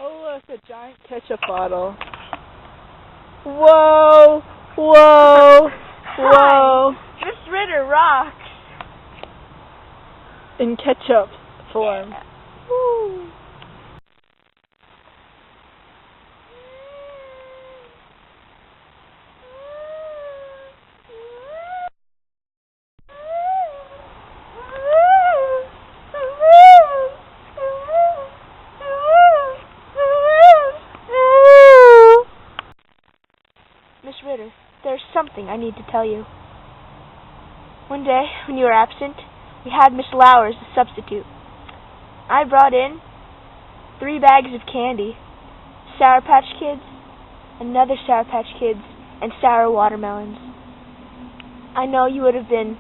Oh, look, a giant ketchup bottle. Whoa! Whoa! Whoa! Miss Ritter rocks. In ketchup form. Yeah. Woo. Miss Ritter, there's something I need to tell you. One day, when you were absent, we had Miss Lauer as a substitute. I brought in 3 bags of candy, Sour Patch Kids, another Sour Patch Kids, and sour watermelons. I know you would have been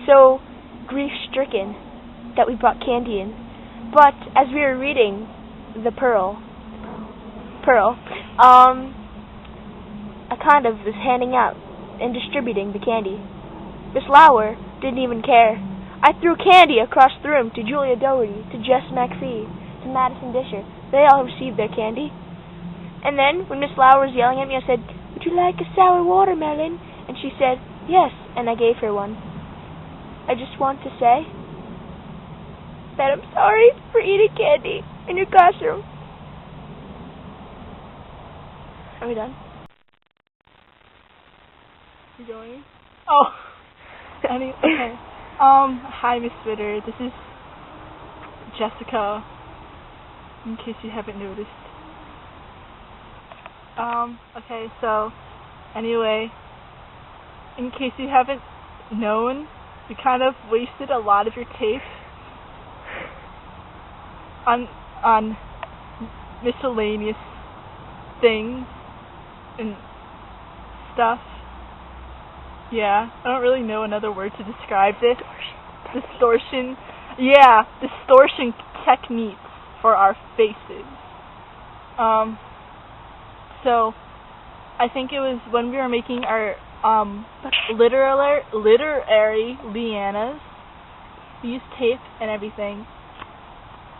so grief-stricken that we brought candy in, but as we were reading the Pearl, I kind of was handing out and distributing the candy. Miss Lauer didn't even care. I threw candy across the room to Julia Doherty, to Jess McPhee, to Madison Disher. They all received their candy. And then, when Miss Lauer was yelling at me, I said, "Would you like a sour watermelon?" And she said, "Yes," and I gave her one. I just want to say that I'm sorry for eating candy in your classroom. Are we done? You going? Oh. Okay. Hi, Miss Ritter. This is Jessica, in case you haven't noticed. Okay, so, anyway, in case you haven't known, we kind of wasted a lot of your tape on miscellaneous things and stuff. Yeah, I don't really know another word to describe this. Distortion. Yeah, distortion techniques for our faces. So, I think it was when we were making our literary lianas. We used tape and everything.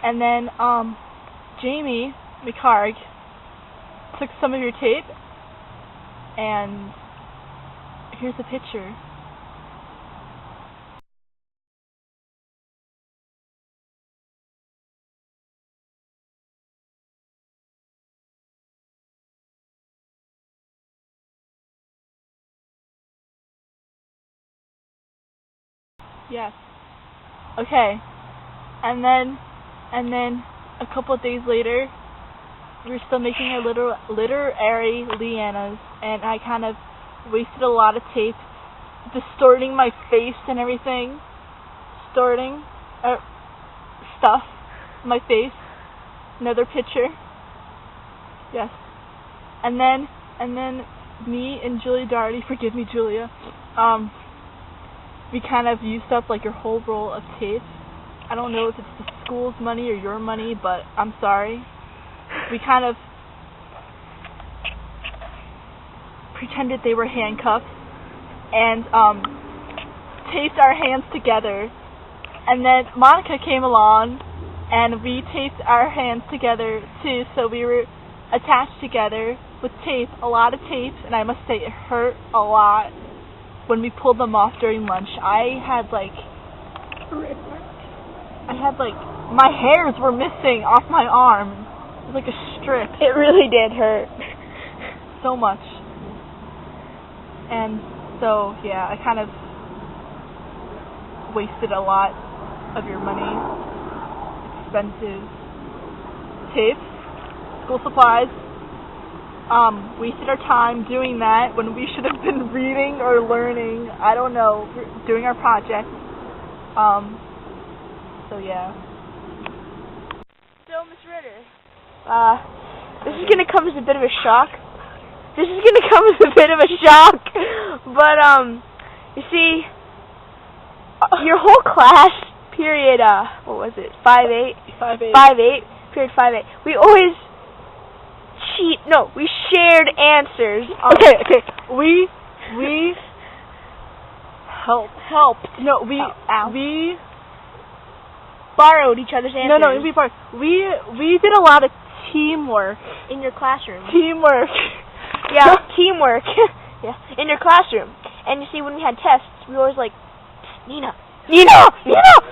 And then Jamie McHarg took some of your tape, and here's a picture. Yes. Okay. And then a couple of days later, we were still making our literary lianas, and I kind of wasted a lot of tape, distorting my face and everything, distorting stuff, my face. Another picture. Yes. And then me and Julia Doherty, forgive me, Julia, we kind of used up like your whole roll of tape. I don't know if it's the school's money or your money, but I'm sorry. We kind of pretended they were handcuffs and taped our hands together. And then Monica came along and we taped our hands together too, so we were attached together with tape, a lot of tape, and I must say it hurt a lot when we pulled them off during lunch. I had my hairs were missing off my arm. It was like a strip. It really did hurt. So much. And so, yeah, I kind of wasted a lot of your money. Expensive tape, school supplies. Wasted our time doing that when we should have been reading or learning. I don't know, doing our project. So yeah. So, Miss Ritter, this is gonna come as a bit of a shock. But you see, your whole class period, what was it? 5-8. Period 5-8. We always we shared answers. Okay. We helped. No, we borrowed each other's answers. No, we did a lot of teamwork. In your classroom. Teamwork. Yeah, teamwork. Yeah, in your classroom. And you see, when we had tests, we were always like, Nina,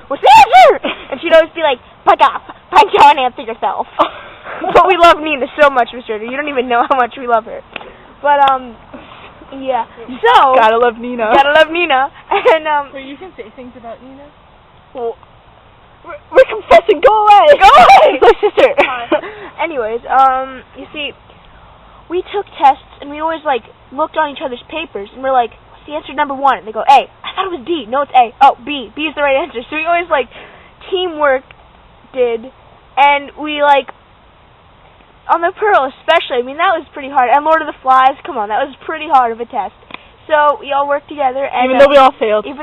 what's the answer? And she'd always be like, fuck off, find your own answer yourself. But we love Nina so much, Mr. Ritter. You don't even know how much we love her. But, yeah. So. Gotta love Nina. And, Wait, you can say things about Nina? Well, we're confessing. Go away. My sister. Anyways, you see, we took tests, and we always, like, looked on each other's papers, and we're like, what's the answer to number 1? And they go, A. I thought it was D. No, it's A. Oh, B. B is the right answer. So we always, like, teamwork did, and we, like, on the Pearl especially, I mean, that was pretty hard. And Lord of the Flies, come on, that was pretty hard of a test. So we all worked together, and even though we all failed anyway,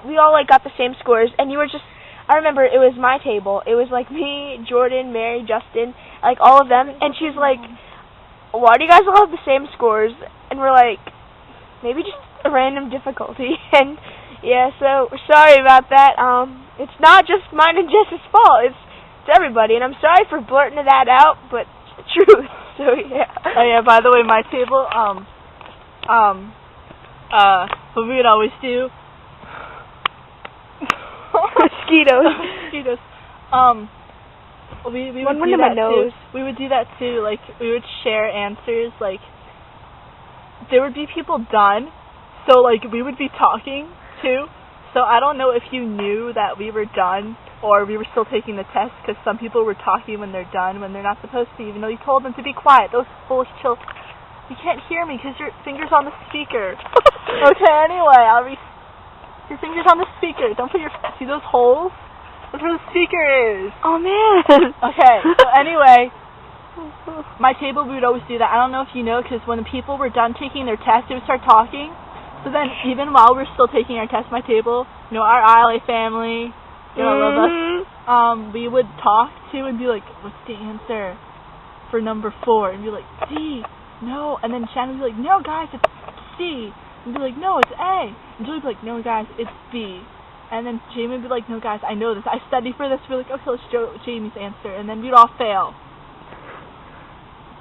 we all, like, got the same scores, and you were just, I remember it was my table. It was, like, me, Jordan, Mary, Justin, like, all of them, and she's like, why do you guys all have the same scores? And we're like, maybe just a random difficulty. And yeah, so we're sorry about that. It's not just mine and Jess's fault. It's everybody, and I'm sorry for blurting that out, but it's the truth. So yeah. Oh yeah, by the way, my table, what we would always do. Mosquitoes. We would do that too. We would do that too. Like, we would share answers. Like, there would be people done, so like we would be talking too. So I don't know if you knew that we were done or we were still taking the test, because some people were talking when they're done when they're not supposed to, even though you told them to be quiet. Those foolish children. You can't hear me because your finger's on the speaker. Okay, anyway, your finger's on the speaker. Don't put see those holes? That's where the speaker is. Oh, man. Okay, so anyway, my table, we would always do that. I don't know if you know, because when the people were done taking their test, they would start talking. So then, even while we're still taking our test, my table, you know, our ILA family, you know, love us, we would talk to and be like, what's the answer for number 4? And be like, D. No. And then Shannon would be like, no, guys, it's C. And be like, no, it's A. And Julie would be like, no, guys, it's B. And then Jamie would be like, no, guys, I know this. I studied for this. We're like, okay, let's show Jamie's answer. And then we'd all fail.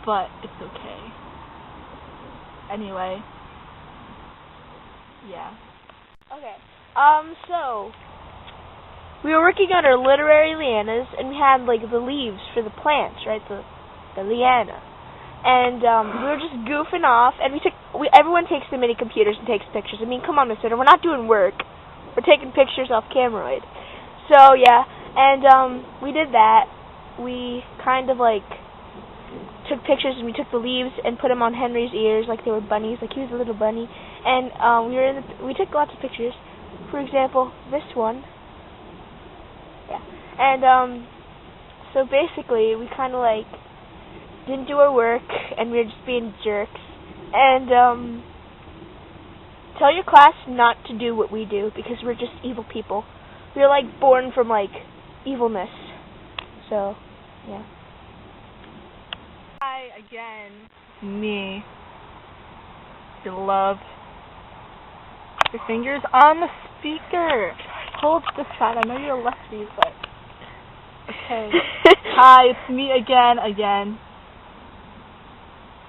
But it's okay. Anyway. Yeah. Okay. So we were working on our literary lianas, and we had, like, the leaves for the plants, right? The liana. And we were just goofing off, and everyone takes the mini computers and takes pictures. I mean, come on, Miss Ritter, we're not doing work. We're taking pictures off Camroid. So, yeah, and we did that. We kind of, like, took pictures, and we took the leaves and put them on Henry's ears like they were bunnies, like he was a little bunny. And we took lots of pictures. For example, this one. Yeah. And so basically, we kind of, like, didn't do our work, and we were just being jerks. And tell your class not to do what we do, because we're just evil people. We're, like, born from, like, evilness. So, yeah. Hi again. Me. Beloved. Your finger's on the speaker. Hold this side. I know you're a lefty, but okay. Hi, it's me again.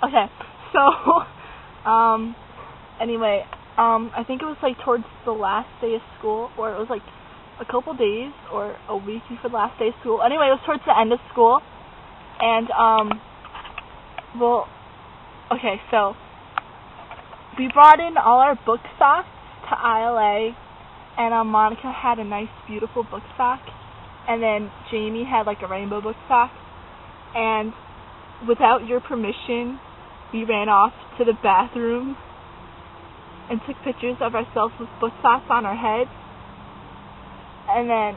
Okay. So, anyway, I think it was like towards the last day of school, or it was like a couple days or a week before the last day of school. Anyway, it was towards the end of school, and well, okay, so we brought in all our book socks to ILA, and Monica had a nice, beautiful book sock, and then Jamie had like a rainbow book sock, and without your permission, we ran off to the bathroom and took pictures of ourselves with book socks on our heads, and then